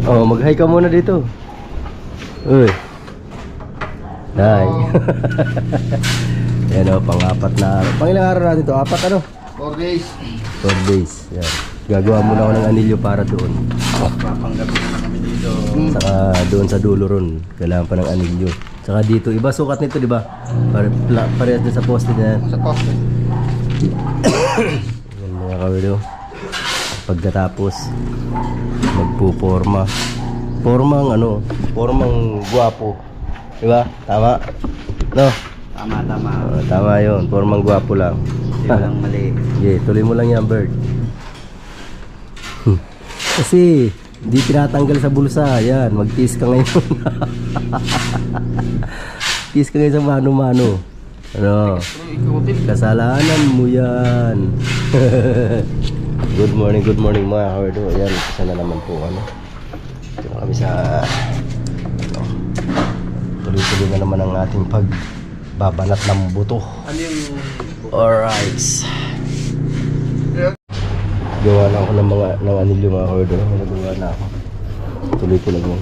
Oh, mag-hi ka muna dito. Uy. Hi. Yan o, pang-apat na araw. Pang-ilang araw natin to? Apat ano? 4 days. 4 days. Yan. Gagawa muna ako ng anilyo para doon. Papanggabi na kami dito. Saka doon sa dulo ron. Kailangan pa ng anilyo. Saka dito, iba sukat nito, di ba? Parehas din sa poste niya. Sa poste. Yan mga kawilo. Pagkatapos, magpuporma. Formang ano, formang gwapo. Di ba? Tama? No? Tama, tama. Tama yun. Formang gwapo lang. Hindi walang mali. Yeah, tuloy mo lang yan, Bert. Kasi, hindi tinatanggal sa bulsa. Yan, mag-tease ka ngayon. Tease ka ngayon sa mano-mano. Ano? Kasalanan mo yan. Good morning mga kawardo. Ayan, isa na naman po ano. Dito kami sa ano, tuloy-tuloy na naman ang ating pagbabanat ng buto. Ano yung... Alright. Gawa na ako ng anilyo mga kawardo. Nagawa na ako. Tuloy ko lang yun.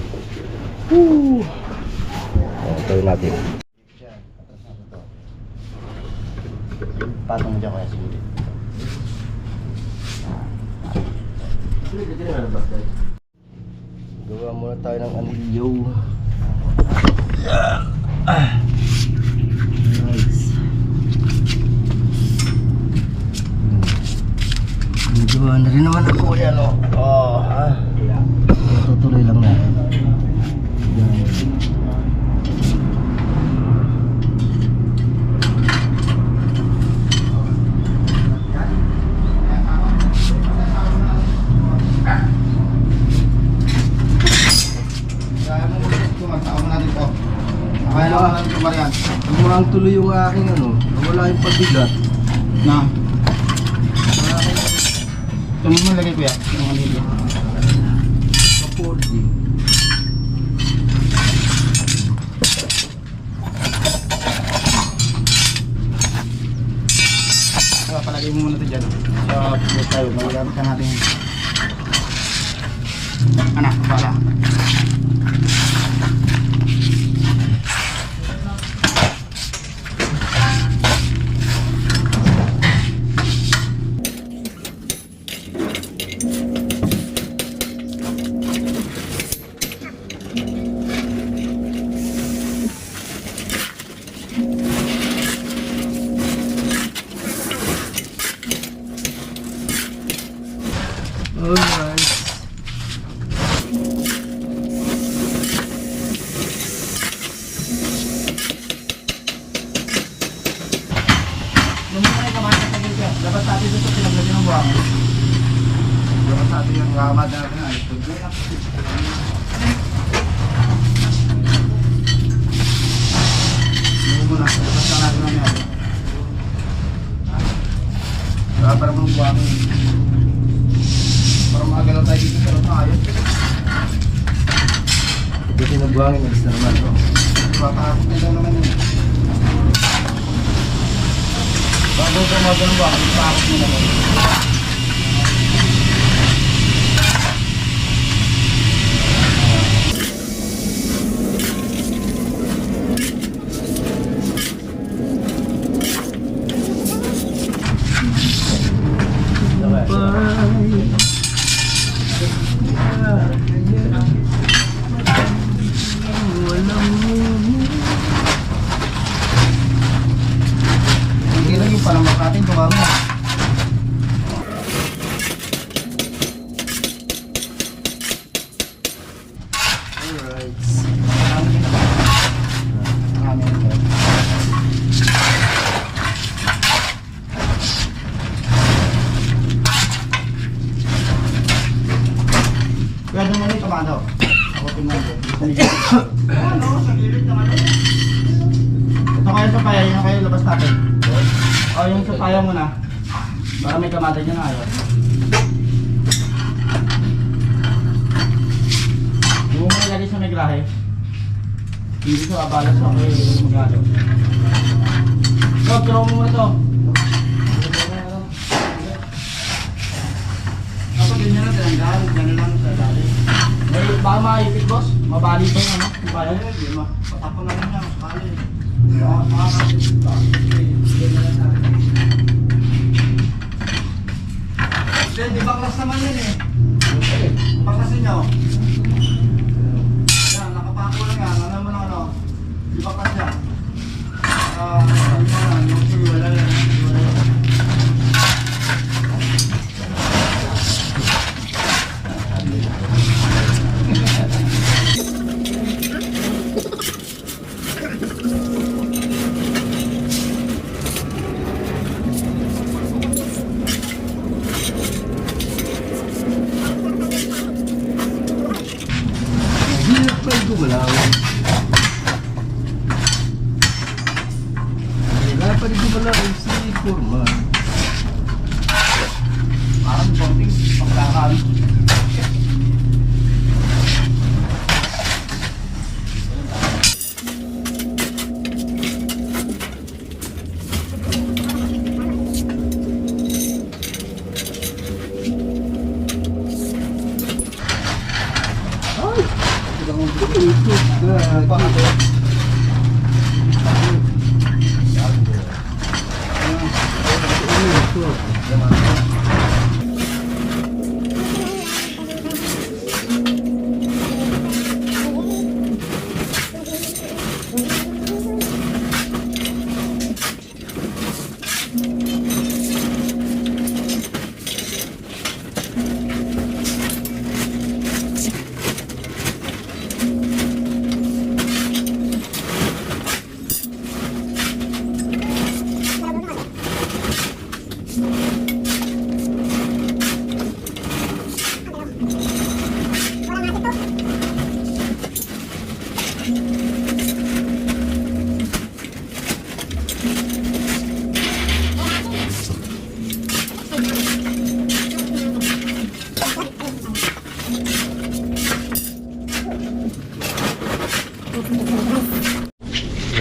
Woo! Ayan, tayo natin. Patong mo dyan kaya siguro. Gawa muna tayo ng anilyo. Nice. Gawa na rin naman ako yan o. Oh, ha? Tutuloy lang na. Ang tuloy yung aking ano, wala yung pagbigat. Na. Ito mo nalagay ko yan. Yung anilyo. Sa 40. Palagay mo muna ito dyan. Sa buto tayo. Magagamit ka natin. Anak, pala. Alright. Nung muna yung kamay sa gilid yan. Dapat sa atin dito pinaglagyan ng buwang. Dapat sa atin yung kamad natin ay ito. Nung muna, dapat sa natin ang yan. Dapat para mong buwang. Para makagalaw tayo dito sa loob ayos. Ito sinubuhangin, alis na naman. Papahapos na daw naman yun. Bago ka magano'n ba? Papahapos mo naman. Hindi lang yung palamak natin, tumama. Alright. Kaya doon naman yung tumado. Ako tumado. Ano? Sa gilid naman. Ito kayo sa paya, yun kayo labas natin. O yung sa paya muna. Para may kamada dyan na ayaw. Yung mo ilagay sa may grahe. Hindi ko abalas ako yung magano. So, turo mo muna ito. Kapag ganyan na, tinanggal. Ganyan lang sa dali. maipit boss. Mabali pa yung ano. Mabali na yun. Patapon na rin niya. Mabali. Then, di baklas naman yun eh. Baklasin niyo. Yan, nakapako lang yan. Ano naman ang ano. Di baklas yan. Yung sure, wala yan. Hirap pa yung gumalaw. Wala pa rin gumalaw si Forma. Parang konting pagkakaan.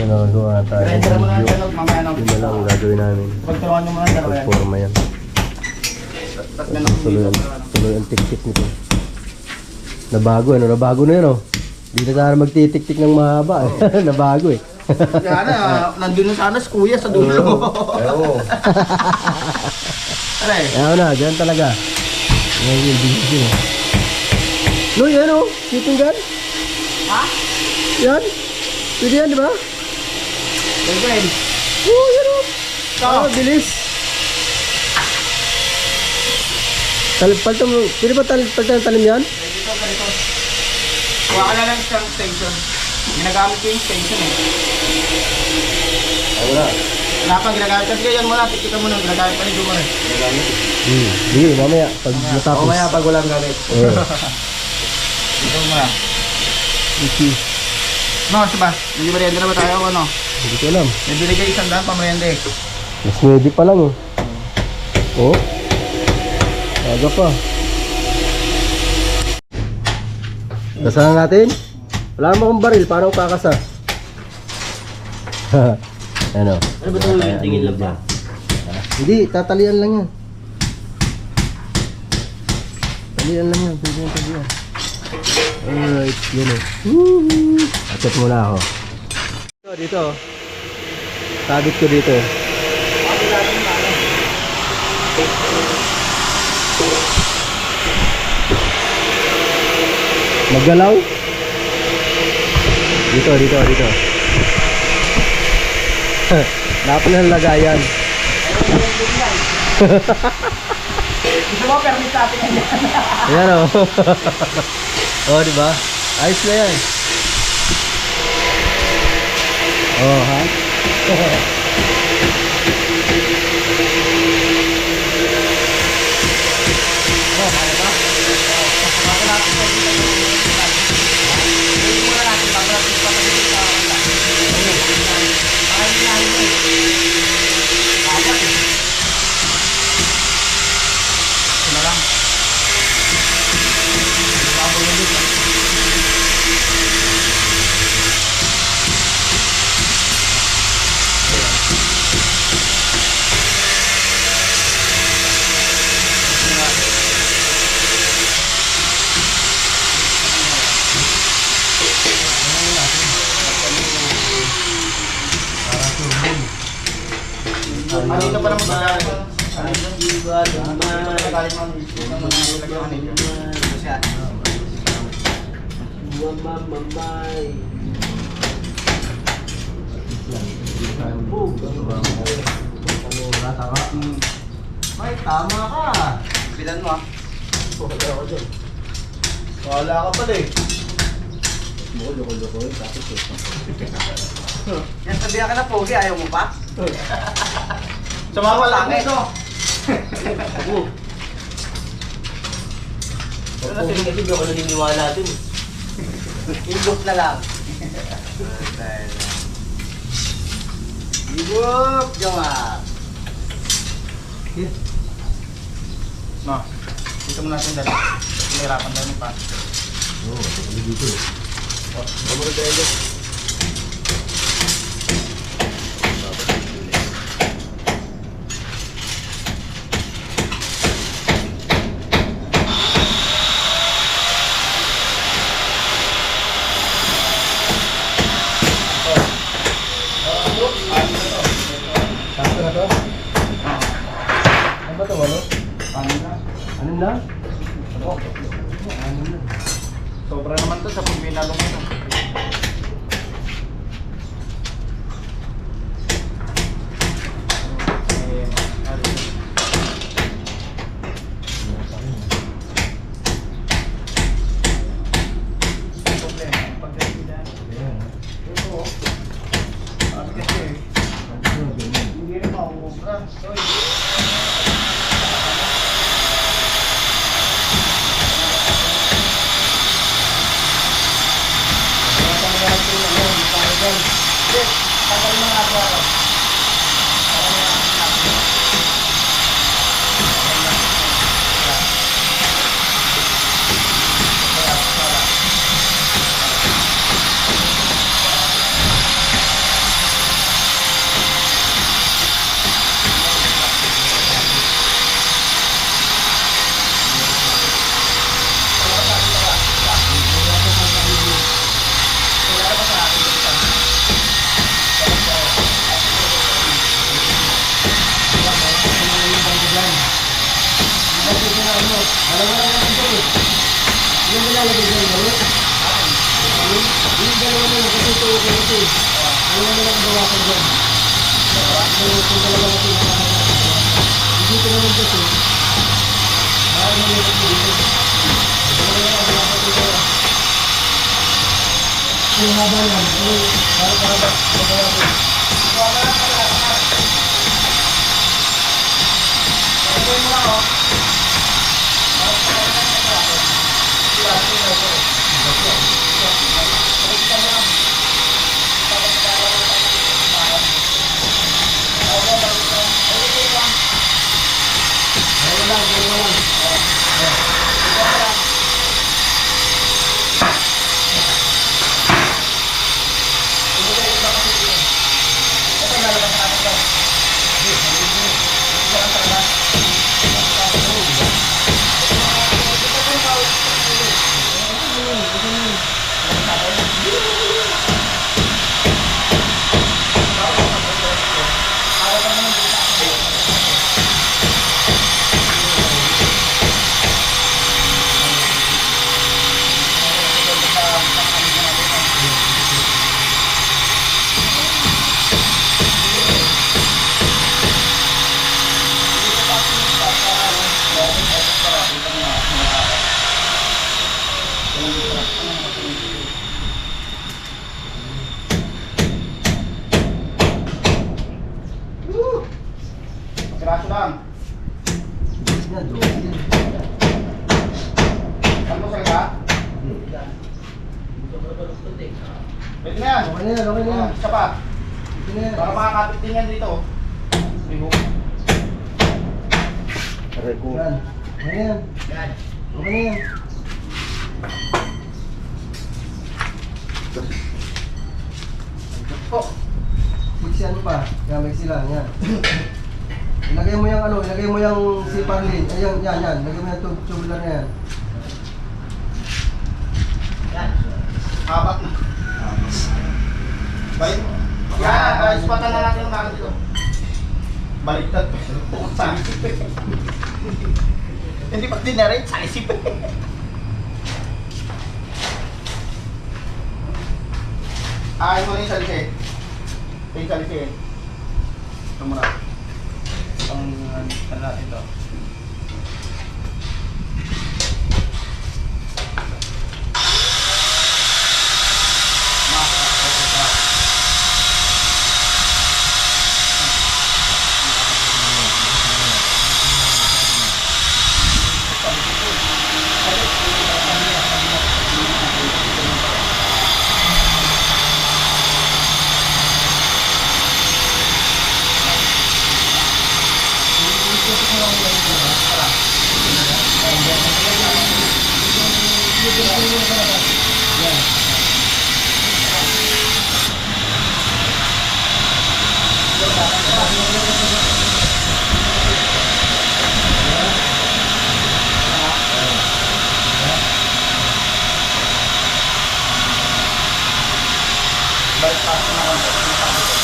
Ginagawa tayo ng Render mo na video. yung mamaya na. Yun na lang ang gagawin namin. Pagturuan nyo muna yung dalawa yan. Forma yan. Tapos may nakapito. Tuloy ang tik-tik nito. Nabago ano? Nabago na yun oh. Di na sana magtitik-tik ng mahaba eh. Nabago eh. Kaya na, nandun na sana si kuya sa dulo. Oo. Aray. Ayaw na, ganyan talaga. Ngayon yung video. No, yan oh. Shooting gun. Ha? Yan. Pwede yan, di ba? Okay. Oo, yan oh. Ah, bilis. Paltam mo. Pwede ba paltam talim yan? Dito, ganito. Kuha ka na lang isang station. Ginagamit ko yung station eh. Ayaw na. Wala pang ginagamit. Kasi yan muna, tikitan mo nung ginagamit pa ni Jumar eh. Sige, mamaya. Pag natapos. Mamaya pag walang gamit. Oo. Dito muna. Okay. No, siba. Hindi merienda na ba tayo o ano? Hindi ko alam. May binigay isang daan pa merienda eh. Mas ready pa lang eh. Oh. Aga pa. Kasahan natin. Wala mo akong baril. Paano ko kakasa? Ano? Ano ba ito? Tingin lang ba? Hindi. Tatalian lang yan. Talian lang yan. Pwede yung talian. Alright. Yan eh. Woohoo! Achat muna ako. Dito. Sabit ko dito. Maggalaw? Dito. Dapat na lagayan. Gusto mo, permit sa atin yan. Ayan o. Oh, diba? Ayos na yan. Oh, ha? naman. Iba naman. Mamamay. May tama ka. Bilan mo ah. Wala ako dyan. Wala ka pala eh. Loko-loko eh. Tapos Yan, sabihan ka na pogi, ayaw mo pa? Sumama lang eh. Kasi hindi ako naniniwala dun. Ilok na lang. Ilok, Jomar. No. Dito mo natin dali. Nahirapan tayo ng pass. Oo, kasi dito eh. Kamulo tayo. Sakto na to? Ano ba to, ano? Paano na? Ano na? Sobra naman to sa pag binalong ito. Hindi rin maumubra. Siraso lang. Ano sa ka? Pwede na yan. Okay na yan, okay na yan. Isa pa. Okay na yan. Para makakapit din yan dito. Aray ko. Yan. Okay na yan. Yan. Okay na yan. Oh. Mixyan mo pa. Yan, mix lang. Yan. Ilagay mo yung ano, ilagay mo yung siparlin. Ayan, yan, yan. Ilagay mo yung tubular na yan. Yan. Habak na. Balik. Yan. Ispatan na natin yung makakit dito. Baliktad. pati na rin, sa isip. Ito na yung salisi. Ito yung salisi. Ito muna. Ano natin ito? Balik pa ako na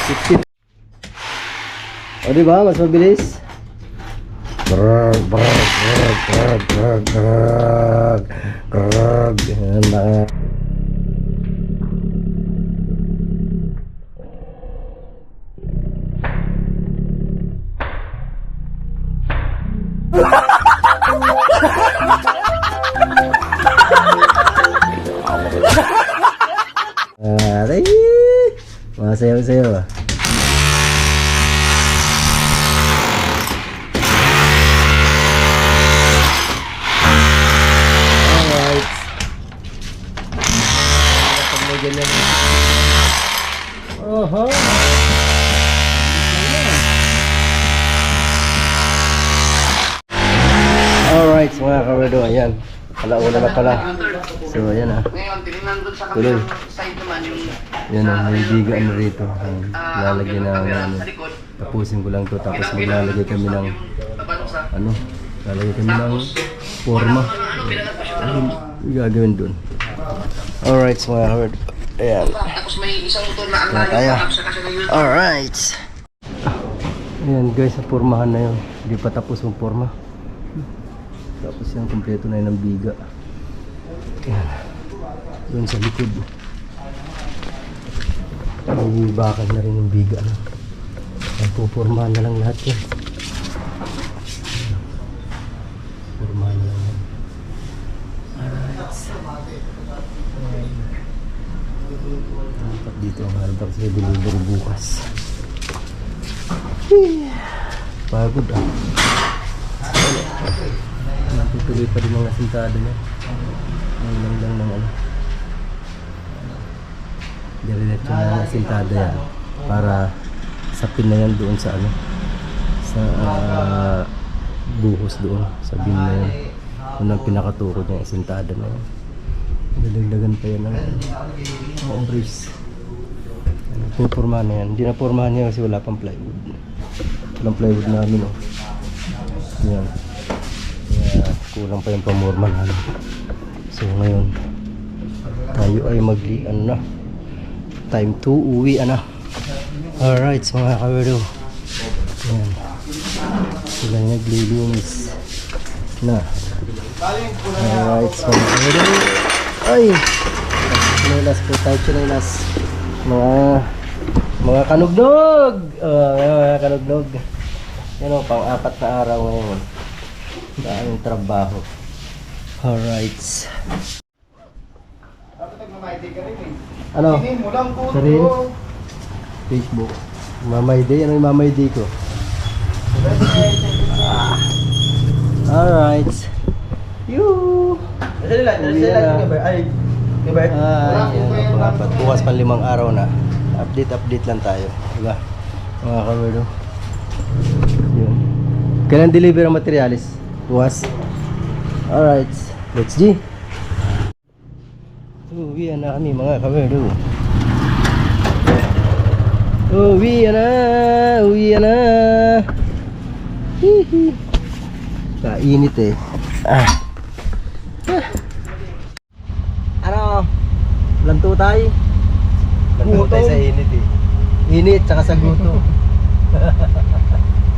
Tip-tip. O diba, mas mabilis? Brrrr, brrrr, brrrr, brrrr, brrrr, brrrr, brrrr. Yan na. Aray! Masayaw-sayaw ah. Alright. Kapag may ganyan. Oho! Alright, mga kawerdo, ayan. Alauna na pala. So, ayan ah. Ngayon, tinignan doon sa Tuloy. kabilang side naman yung... Yan ang may bigaan na rito. Lalagyan ng camera ano. sa likod. Tapusin ko lang to tapos maglalagay kami ng ano, lalagay kami ng forma. Ano gagawin dun? Alright, mga herd. Ayan. Tapos may isang motor na ang Kaya tayo. layo. Alright. Ayan guys, sa formahan na yun. Hindi pa tapos yung forma. Tapos yan, kompleto na yun ng biga. Ayan. Doon sa likod. May bakal na rin yung biga. Ang pupormahan na lang lahat yan. Pormahan na lang yan. Alright. Dapat dito ang haladak sa delivery bukas. Pagod ah. Natutuloy pa rin mga sintado niya. Ang lang ng ano. Diretso na ang sintada yan. Para sapin na yan doon sa ano. Sa buhos doon. Sa bin na yan. Unang pinakatukod niya sintada na yan. Dadagdagan pa yan ng brace. Pupormahan na yan. Hindi na pormahan niya kasi wala pang plywood. Walang plywood namin oh. Yan. Kaya kulang pa yung pamorman namin. So ngayon tayo ay ano na, time to uwi na. Alright, so mga kawerdo, yan, sila yung naglilinis na. Alright, so mga kawerdo, ay chinelas po tayo, chinelas mga kanugnog. Mga kanugnog yan o, pang-apat na araw ngayon sa aming trabaho. Alright. Ano? Sarili? Facebook. Mamay day. Ano yung mamay day ko? Alright. Yoo! Ay, pangapat. Bukas pang 5 araw na. Update lang tayo. Diba? Mga kawerdo. Yun. Kailan deliver ang materialis? Bukas? Alright. Let's G. Uwi na kami mga kawerdo. Uwi na. Hihi. Kainit eh. Ano? Lanto tayo. Lanto tayo sa init eh. Init tsaka sa guto.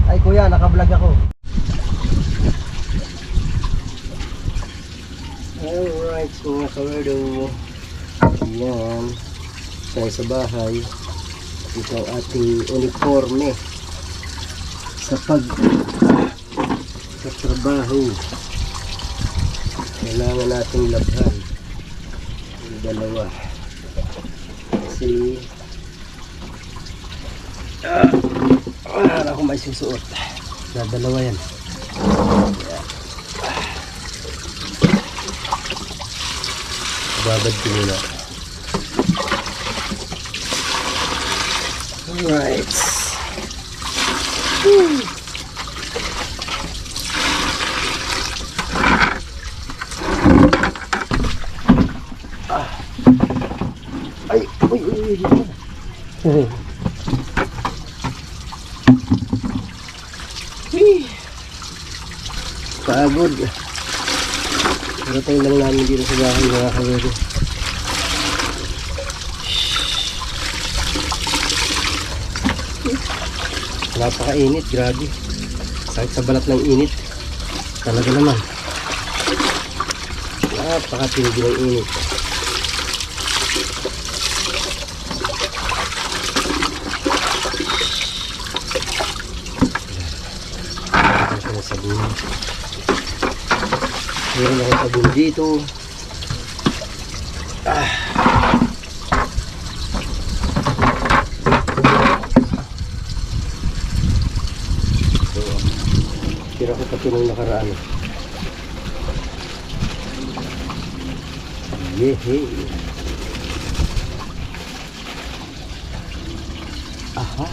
Ay kuya, naka-vlog ako. Alright, so mga kawerdo, ayan, tayo sa bahay. Ito ang ating uniforme sa trabaho. Kailangan nating labhan yung dalawa kasi wala akong may susuot. Dalawa yan. Babad ko muna. Alright. Ay, uy. Pagod. Parating lang namin dito sa bahay mga kawerdo. Napakainit, grabe. Sakit sa balat ng init. Talaga naman. Napakatindi ng init. Ito na sabon. Meron akong sabon dito. Tira ko pati nung nakaraan. Yehe. Aha.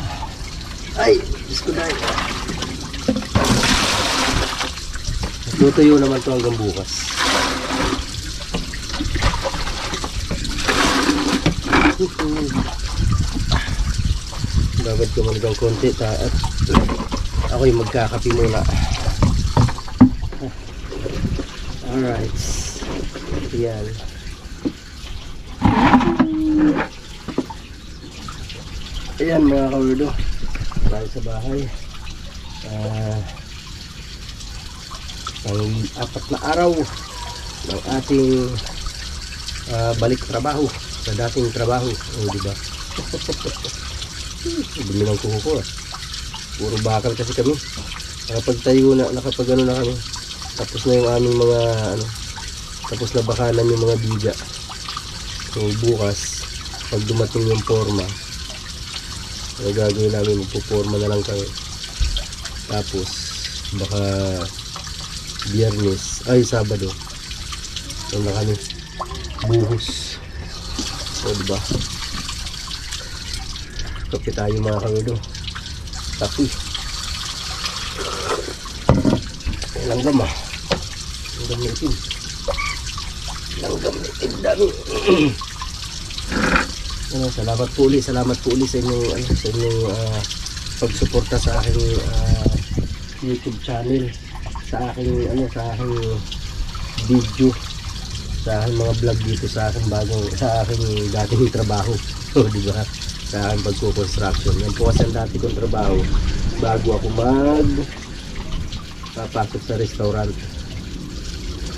Ay, Diyos ko dahil. Tutuyo naman ito hanggang bukas. Babad ko muna ng konti at ako'y magkakapi muna. Alright. Yan. Ayan mga kawerdo. Tayo sa bahay. Ang 4 na araw ng ating balik trabaho sa dating trabaho. O diba? Dumi ng kuko ko. Puro bakal kasi kami. Nakapagtayo na, nakapag ano na kami. Tapos na yung aming mga tapos na bakalan yung mga biga. So bukas pag dumating yung forma, gagawin namin, magpo-forma na lang kami. Tapos baka Biyernes ay Sabado na kami buhos. So diba, kape tayo mga kawerdo. Kape langgam langgam na itim, langgam na itim dami. Salamat po ulit sa inyong sa inyong pagsuporta sa aking YouTube channel, sa aking video, sa aking mga vlog dito sa aking dating trabaho. O di ba? Sa aking pagko-construction. Yan po kasi ang dati kong trabaho bago ako papasok sa restaurant.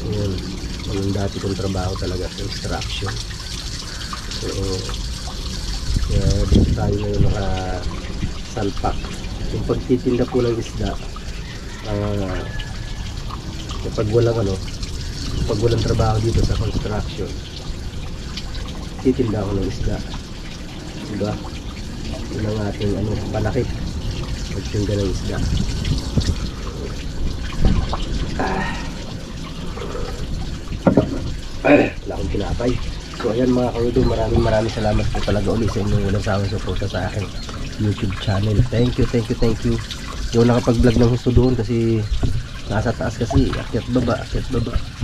Yan, ang dati kong trabaho talaga, construction. So dito tayo ngayon nakasalpak. Yung pagtitinda po ng isda, kapag walang trabaho dito sa construction, titinda ako ng isda, diba? Yun ang ating panakit, pagtinda ng isda. Wala akong tinapay. So ayan mga kawerdo, maraming salamat po talaga ulit sa inyong walang sawang suporta sa akin YouTube channel. Thank you. Yung nakapag-vlog ng gusto doon kasi nasa taas kasi, akyat baba.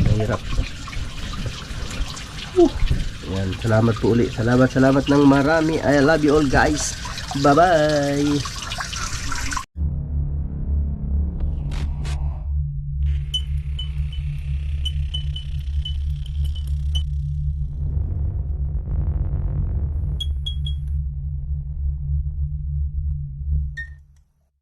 Mahirap. Ayan, salamat po ulit. Salamat ng marami. I love you all guys. Bye bye.